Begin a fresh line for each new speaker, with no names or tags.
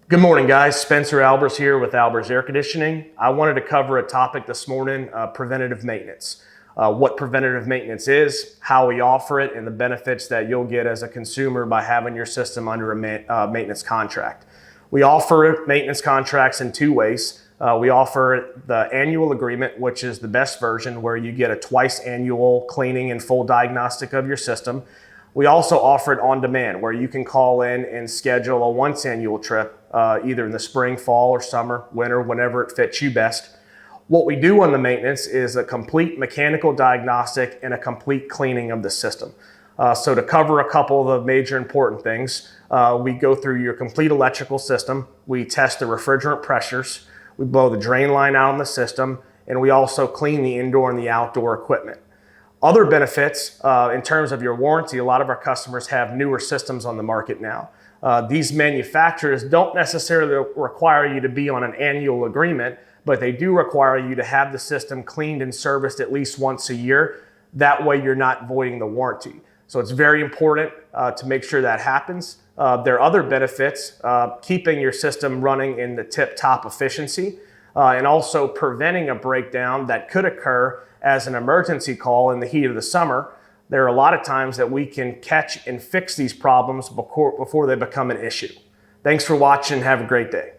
Good morning, guys. Spencer Albers here with Albers Air Conditioning. I wanted to cover a topic this morning, preventative maintenance. What preventative maintenance is, how we offer it, and the benefits that you'll get as a consumer by having your system under a maintenance contract. We offer maintenance contracts in two ways. We offer the annual agreement, which is the best version, where you get a twice annual cleaning and full diagnostic of your system. We also offer it on demand, where you can call in and schedule a once annual trip, either in the spring, fall, or summer, winter, whenever it fits you best. What we do on the maintenance is a complete mechanical diagnostic and a complete cleaning of the system. So to cover a couple of the major important things, we go through your complete electrical system. We test the refrigerant pressures. We blow the drain line out on the system, and we also clean the indoor and the outdoor equipment. Other benefits in terms of your warranty, a lot of our customers have newer systems on the market now. These manufacturers don't necessarily require you to be on an annual agreement, but they do require you to have the system cleaned and serviced at least once a year. That way you're not voiding the warranty. So it's very important to make sure that happens. There are other benefits, keeping your system running in the tip-top efficiency and also preventing a breakdown that could occur as an emergency call in the heat of the summer. There are a lot of times that we can catch and fix these problems before they become an issue. Thanks for watching. Have a great day.